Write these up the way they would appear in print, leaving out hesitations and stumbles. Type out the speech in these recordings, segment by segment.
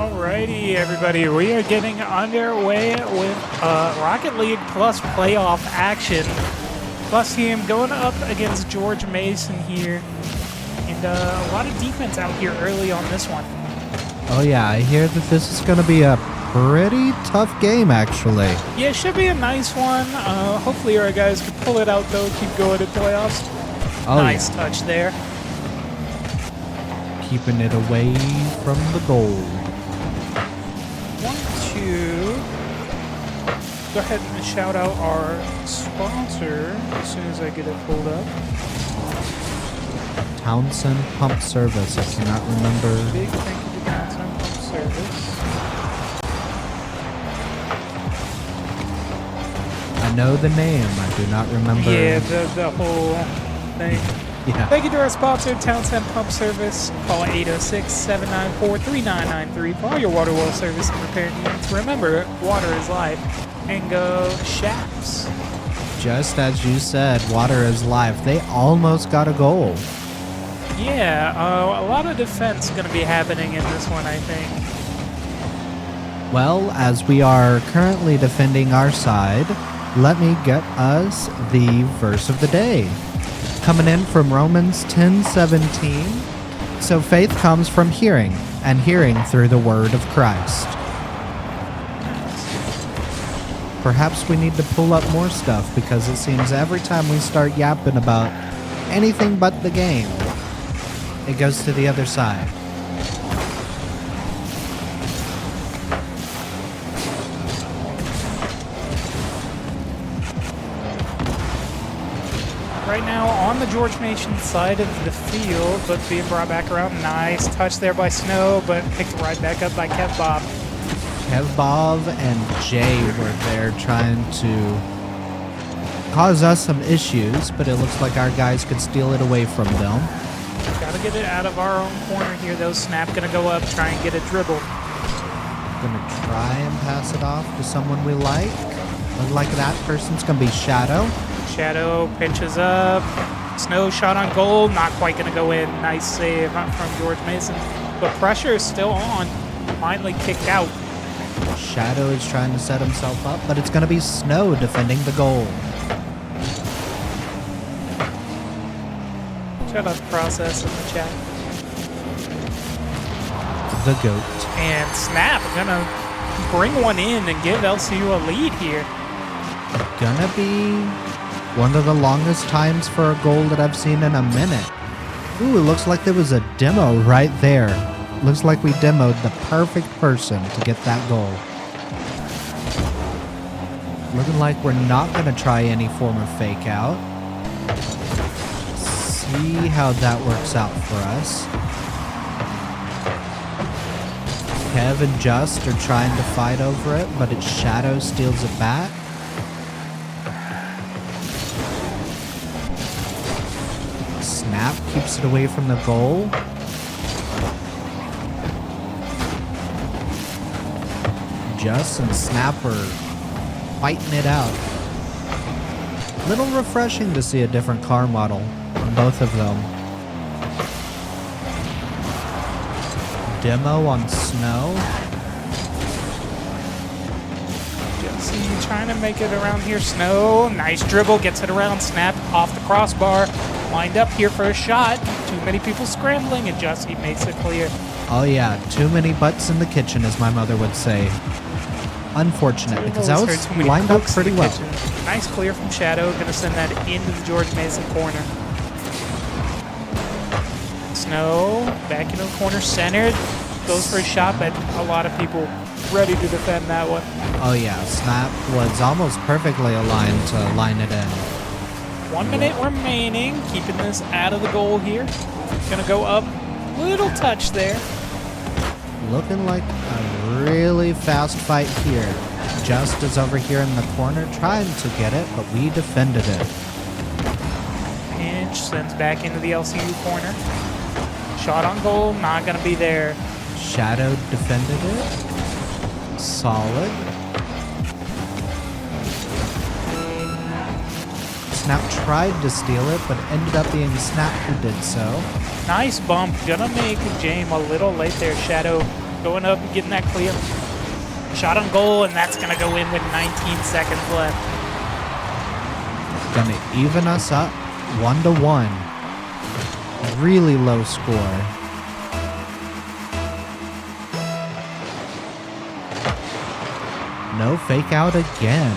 Alrighty, everybody, we are getting underway with Rocket League Plus playoff action. Plus team going up against George Mason here. And a lot of defense out here early on this one. Oh yeah, I hear that this is going to be a pretty tough game, actually. Yeah, it should be a nice one. Hopefully our guys can pull it out, though, keep going in playoffs. Oh, nice yeah. touch there. Keeping it away from the goal. 1, 2. Go ahead and shout out our sponsor as soon as I get it pulled up. Townsend Pump Service. I cannot remember. Big thank you to Townsend Pump Service. I know the name. I do not remember. Yeah, the whole thing. Yeah. Thank you to our sponsor, Townsend Pump Service. Call 806-794-3993 for all your water well service and repair needs. Remember, water is life. And go Shafts. Just as you said, water is life. They almost got a goal. Yeah, a lot of defense going to be happening in this one, I think. Well, as we are currently defending our side, let me get us the verse of the day. Coming in from Romans 10:17. So faith comes from hearing, and hearing through the word of Christ. Perhaps we need to pull up more stuff, because it seems every time we start yapping about anything but the game, it goes to the other side. Right now on the George Mason side of the field, but being brought back around. Nice touch there by Snow, but picked right back up by Kev Bob. Kev Bob and Jay were there trying to cause us some issues, but it looks like our guys could steal it away from them. Gotta get it out of our own corner here, though. Snap gonna go up, try and get a dribble. Gonna try and pass it off to someone we like. Look like that person's gonna be Shadow. Shadow pitches up. Snow shot on goal, not quite gonna go in. Nice save from George Mason. But pressure is still on. Finally kicked out. Shadow is trying to set himself up, but it's gonna be Snow defending the goal. Shout out the process in the chat. The GOAT. And Snap gonna bring one in and give LCU a lead here. Gonna be one of the longest times for a goal that I've seen in a minute. Ooh, it looks like there was a demo right there. Looks like we demoed the perfect person to get that goal. Looking like we're not going to try any form of fake out. See how that works out for us. Kev and Just are trying to fight over it, but its Shadow steals it back. Snap keeps it away from the goal. Just and Snap are fighting it out. Little refreshing to see a different car model on both of them. Demo on Snow. Jesse trying to make it around here. Snow, nice dribble, gets it around. Snap off the crossbar. Lined up here for a shot. Too many people scrambling, and Jesse makes it clear. Oh yeah, too many butts in the kitchen, as my mother would say. Unfortunate, because that was lined up pretty well. Nice clear from Shadow. Going to send that into the George Mason corner. Snow back into the corner, centered. Goes for a shot, but a lot of people ready to defend that one. Oh yeah, Snap was almost perfectly aligned to line it in. 1 minute remaining. Keeping this out of the goal here. Going to go up. Little touch there. Looking like a really fast fight here. Just is over here in the corner trying to get it, but we defended it. Pinch sends back into the LCU corner. Shot on goal, not going to be there. Shadow defended it. Solid. Snap tried to steal it, but ended up being Snap who did so. Nice bump. Gonna make James a little late there. Shadow going up and getting that clear. Shot on goal, and that's gonna go in with 19 seconds left. Gonna even us up 1-1. Really low score. No fake out again.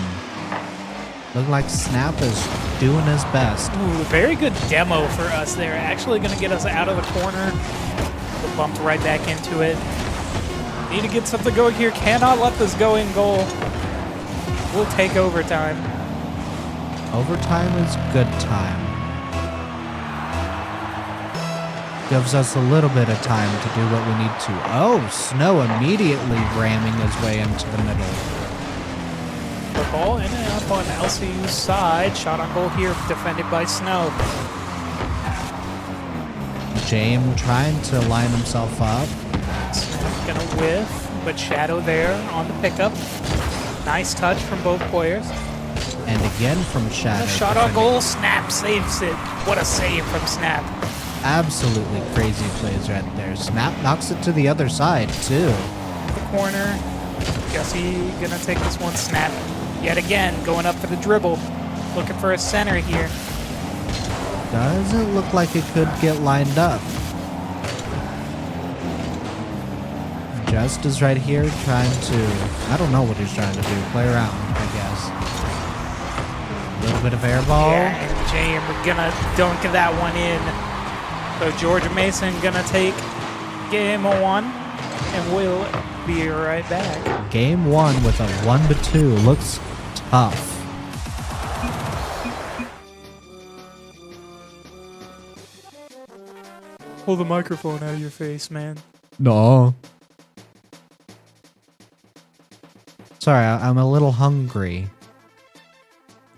Look like Snap is doing his best. Ooh, very good demo for us there. Actually going to get us out of the corner. We'll bump right back into it. Need to get something going here. Cannot let this go in goal. We'll take overtime. Overtime is good time. Gives us a little bit of time to do what we need to. Oh, Snow immediately ramming his way into the middle. The ball in and up on LCU's side. Shot on goal here, defended by Snow. James trying to line himself up. Snow's gonna whiff, but Shadow there on the pickup. Nice touch from both players. And again from Shadow. Shot on goal, Snap saves it. What a save from Snap. Absolutely crazy plays right there. Snap knocks it to the other side, too. The corner. Jesse gonna take this one. Snap yet again, going up for the dribble. Looking for a center here. Doesn't look like it could get lined up. Just is right here trying to, I don't know what he's trying to do. Play around, I guess. A little bit of air ball. Yeah, and James gonna dunk that one in. So George Mason gonna take game 1, and we'll be right back. Game 1 with a 1-2 looks tough. Pull the microphone out of your face, man. No. Sorry, I'm a little hungry.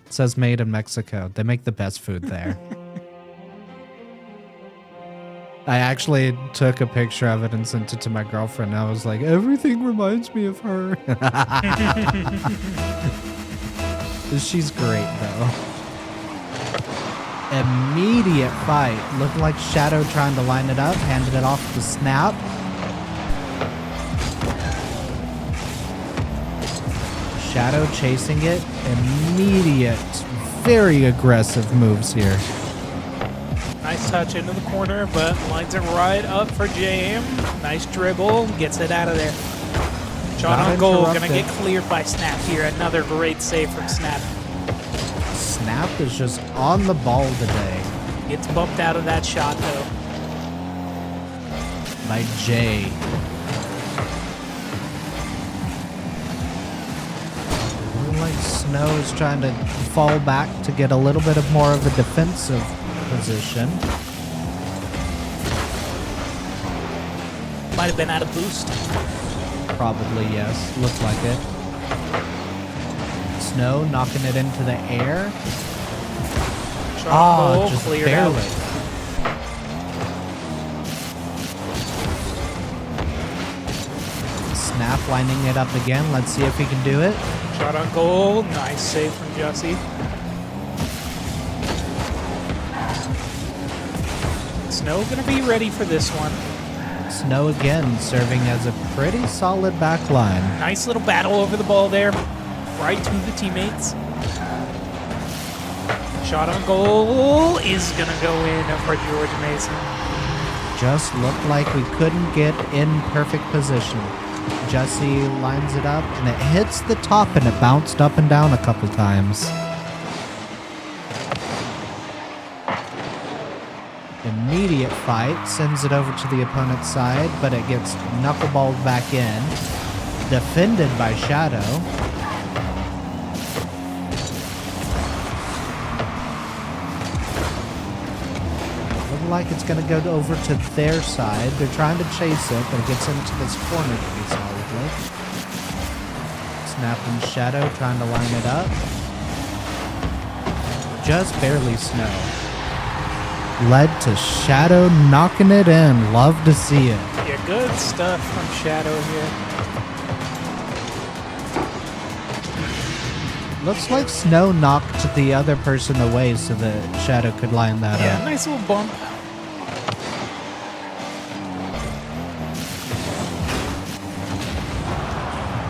It says made in Mexico. They make the best food there. I actually took a picture of it and sent it to my girlfriend. I was like, everything reminds me of her. She's great, though. Immediate fight. Looked like Shadow trying to line it up. Handed it off to Snap. Shadow chasing it. Immediate, very aggressive moves here. Nice touch into the corner, but lines it right up for James. Nice dribble, gets it out of there. Shot on goal, gonna get cleared by Snap here. Another great save from Snap. Snap is just on the ball today. Gets bumped out of that shot, though. By Jay. Like Snow is trying to fall back to get a little bit of more of a defensive position. Might have been out of boost. Probably, yes. Looked like it. Snow knocking it into the air. Oh, just cleared barely. out. Snap lining it up again. Let's see if he can do it. Shot on goal. Nice save from Jesse. Snow gonna be ready for this one. Snow again serving as a pretty solid back line. Nice little battle over the ball there. Right to the teammates. Shot on goal is gonna go in for George Mason. Just looked like we couldn't get in perfect position. Jesse lines it up and it hits the top and it bounced up and down a couple times. Immediate fight, sends it over to the opponent's side, but it gets knuckleballed back in. Defended by Shadow. Looks like it's going to go over to their side. They're trying to chase it, but it gets into this corner pretty solidly. Snap and Shadow trying to line it up. Just barely Snow. Led to Shadow knocking it in. Love to see it. Yeah, good stuff from Shadow here. Looks like Snow knocked the other person away so that Shadow could line that Yeah, up. nice little bump.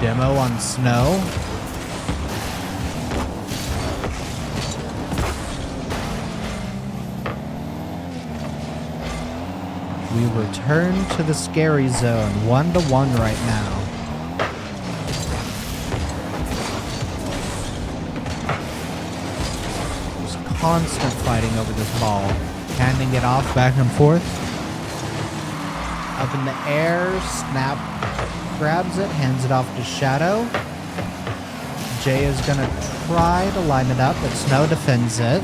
Demo on Snow. We return to the scary zone, 1-1 right now. Just constant fighting over this ball. Handing it off back and forth. Up in the air, Snap grabs it, hands it off to Shadow. Jay is gonna try to line it up, but Snow defends it.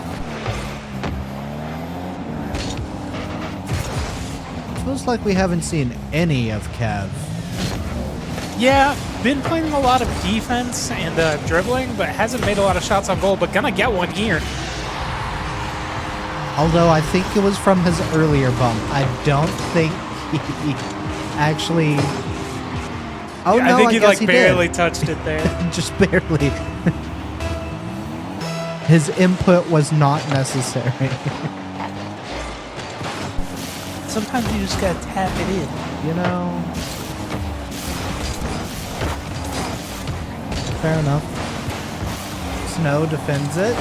Feels like we haven't seen any of Kev. Yeah, been playing a lot of defense and dribbling, but hasn't made a lot of shots on goal, but gonna get one here. Although I think it was from his earlier bump. I don't think he actually... Oh, no, I think he guess like he barely did. touched it there. Just barely. His input was not necessary. Sometimes you just gotta tap it in. You know? Fair enough. Snow defends it.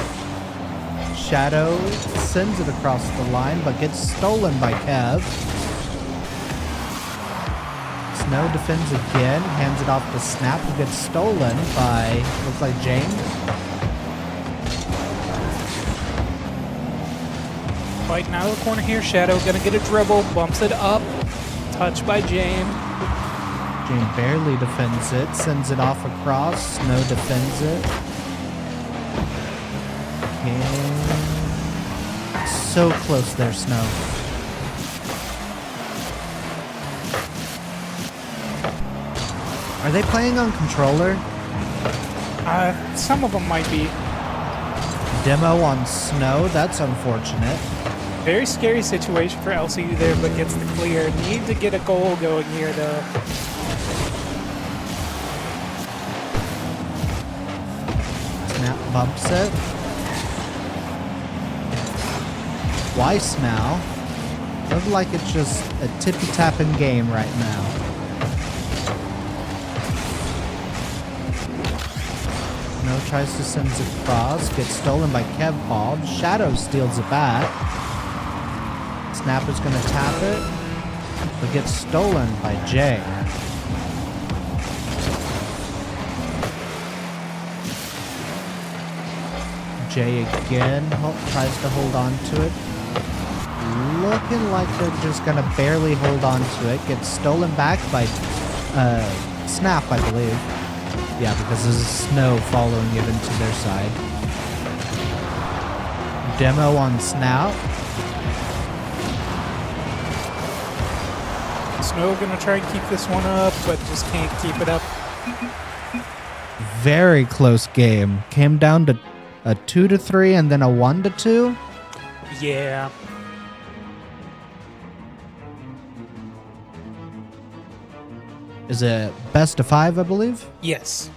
Shadow sends it across the line, but gets stolen by Kev. Snow defends again, hands it off to Snap, who gets stolen by, looks like James. Fighting out of the corner here. Shadow gonna get a dribble, bumps it up. Touched by James. James barely defends it, sends it off across. Snow defends it. And so close there, Snow. Are they playing on controller? Some of them might be. Demo on Snow, that's unfortunate. Very scary situation for LCU there, but gets the clear. Need to get a goal going here, though. Snap bumps it. Twice now. Looks like it's just a tippy-tapping game right now. Snow tries to send it across, gets stolen by Kev Paul. Shadow steals it back. Snap is gonna tap it, but gets stolen by Jay. Jay again tries to hold on to it. Looking like they're just gonna barely hold on to it. Gets stolen back by Snap, I believe. Yeah, because there's Snow following it into their side. Demo on Snap. Snow gonna try and keep this one up, but just can't keep it up. Very close game. Came down to a 2-3 and then a 1-2. Yeah. Is it best of 5, I believe? Yes.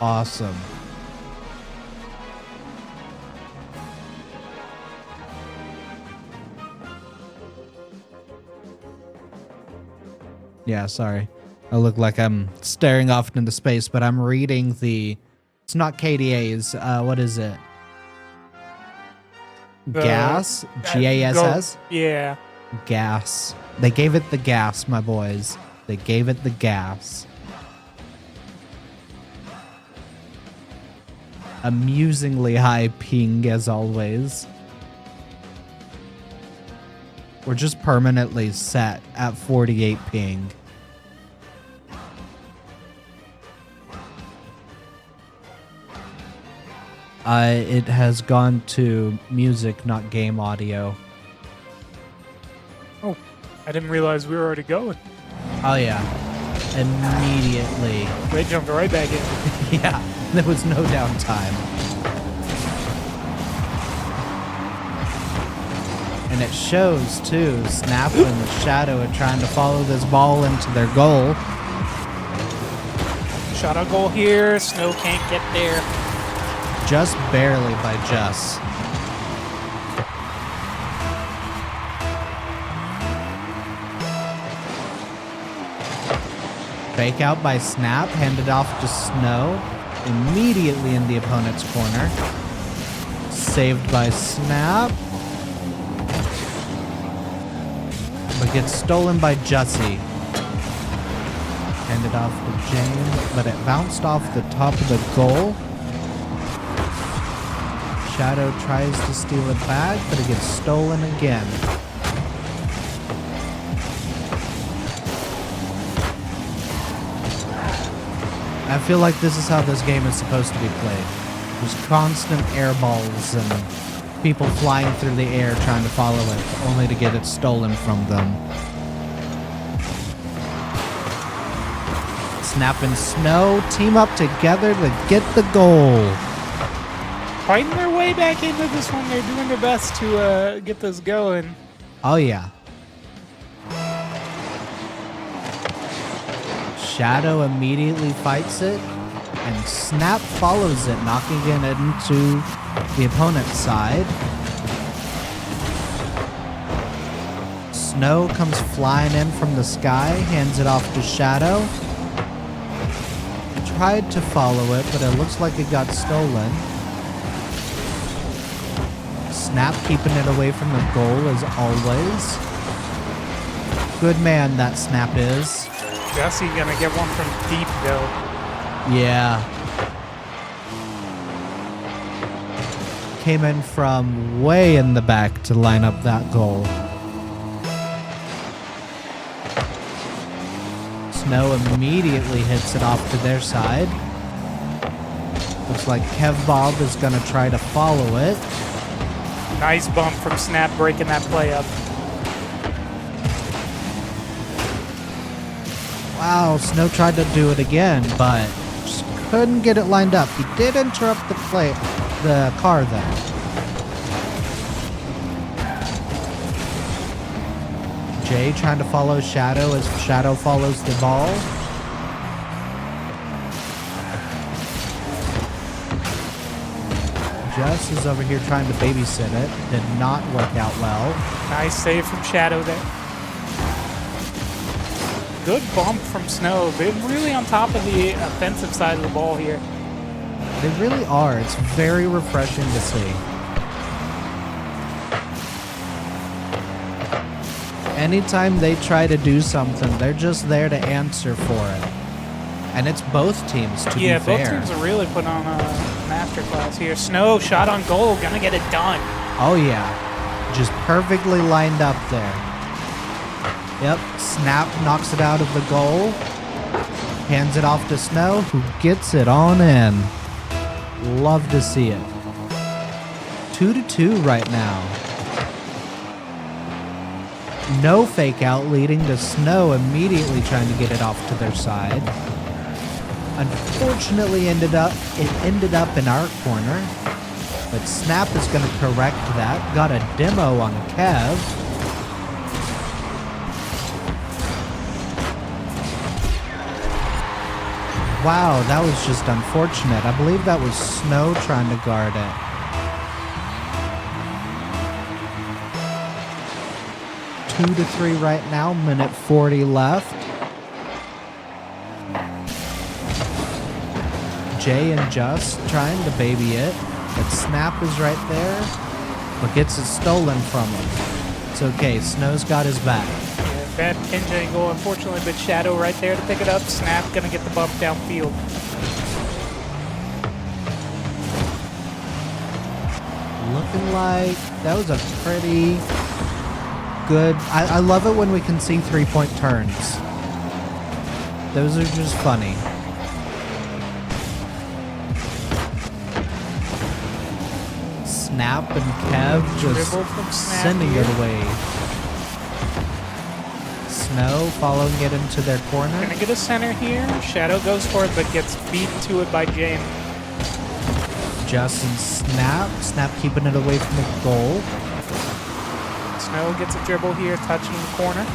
Awesome. Yeah, sorry. I look like I'm staring off into space, but I'm reading the... It's not KDA's. What is it? Gas? GASS? Yeah. Gas. They gave it the gas, my boys. They gave it the gas. Amusingly high ping, as always. We're just permanently set at 48 ping. It has gone to music, not game audio. Oh, I didn't realize we were already going. Oh yeah, immediately. They jumped right back in. Yeah, there was no downtime. And it shows too, Snap and Shadow are trying to follow this ball into their goal. Shot on goal here. Snow can't get there. Just barely by Jess. Fake out by Snap, handed off to Snow. Immediately in the opponent's corner. Saved by Snap. But gets stolen by Jussie. Handed off to James, but it bounced off the top of the goal. Shadow tries to steal it back, but it gets stolen again. I feel like this is how this game is supposed to be played. There's constant air balls and people flying through the air trying to follow it, only to get it stolen from them. Snap and Snow team up together to get the goal. Fighting their way back into this one. They're doing their best to get this going. Oh, yeah. Shadow immediately fights it, and Snap follows it, knocking it into the opponent's side. Snow comes flying in from the sky, hands it off to Shadow. Tried to follow it, but it looks like it got stolen. Snap keeping it away from the goal as always. Good man that Snap is. Jussie gonna get one from deep though. Yeah. Came in from way in the back to line up that goal. Snow immediately hits it off to their side. Looks like Kev Bob is going to try to follow it. Nice bump from Snap, breaking that play up. Wow, Snow tried to do it again, but just couldn't get it lined up. He did interrupt the car though. Jay trying to follow Shadow as Shadow follows the ball. Jess is over here trying to babysit it. Did not work out well. Nice save from Shadow there. Good bump from Snow. They're really on top of the offensive side of the ball here. They really are. It's very refreshing to see. Anytime they try to do something, they're just there to answer for it. And it's both teams, to be fair. Yeah, both teams are really putting on a masterclass here. Snow, shot on goal, gonna get it done. Oh, yeah. Just perfectly lined up there. Yep, Snap knocks it out of the goal. Hands it off to Snow, who gets it on in. Love to see it. 2-2 right now. No fake out, leading to Snow immediately trying to get it off to their side. Unfortunately, it ended up in our corner, but Snap is going to correct that. Got a demo on Kev. Wow, that was just unfortunate. I believe that was Snow trying to guard it. Two to 3 right now, minute 40 left. Jay and Just trying to baby it, but Snap is right there, but gets it stolen from him. It's okay, Snow's got his back. Yeah, bad pinch angle, unfortunately, but Shadow right there to pick it up. Snap gonna get the bump downfield. Looking like that was a pretty good. I love it when we can see 3-point turns. Those are just funny. Snap and Kev just sending it away. Snow following it into their corner. Gonna get a center here. Shadow goes for it, but gets beaten to it by James. Justin Snap. Snap keeping it away from the goal. Snow gets a dribble here, touching the corner.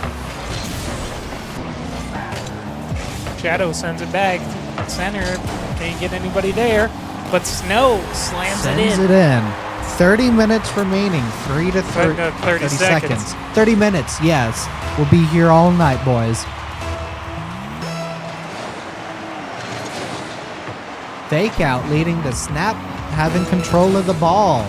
Shadow sends it back. Center, can't get anybody there. But Snow slams it in. Sends it in. 30 minutes remaining. 30 seconds. 30 minutes, yes. We'll be here all night, boys. Fake out leading to Snap having control of the ball.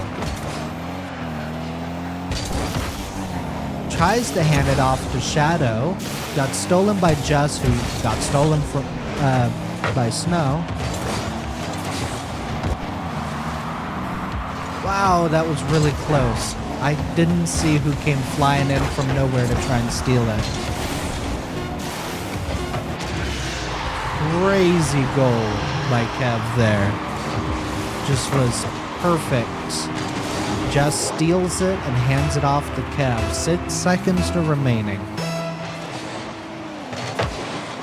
Tries to hand it off to Shadow. Got stolen by Just, who got stolen from by Snow. Wow, that was really close. I didn't see who came flying in from nowhere to try and steal it. Crazy goal by Kev there. Just was perfect. Just steals it and hands it off to Kev. 6 seconds to remaining.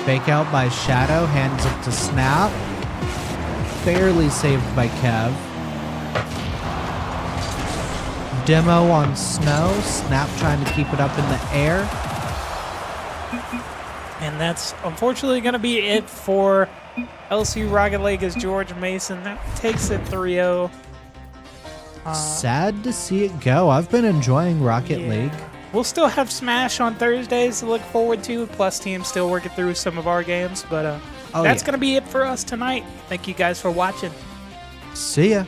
Fake out by Shadow, hands it to Snap. Barely saved by Kev. Demo on Snow. Snap trying to keep it up in the air. And that's unfortunately going to be it for LCU Rocket League as George Mason takes it 3-0. Sad to see it go. I've been enjoying Rocket League. We'll still have Smash on Thursdays to look forward to. Plus, team still working through some of our games. But that's going to be it for us tonight. Thank you guys for watching. See ya.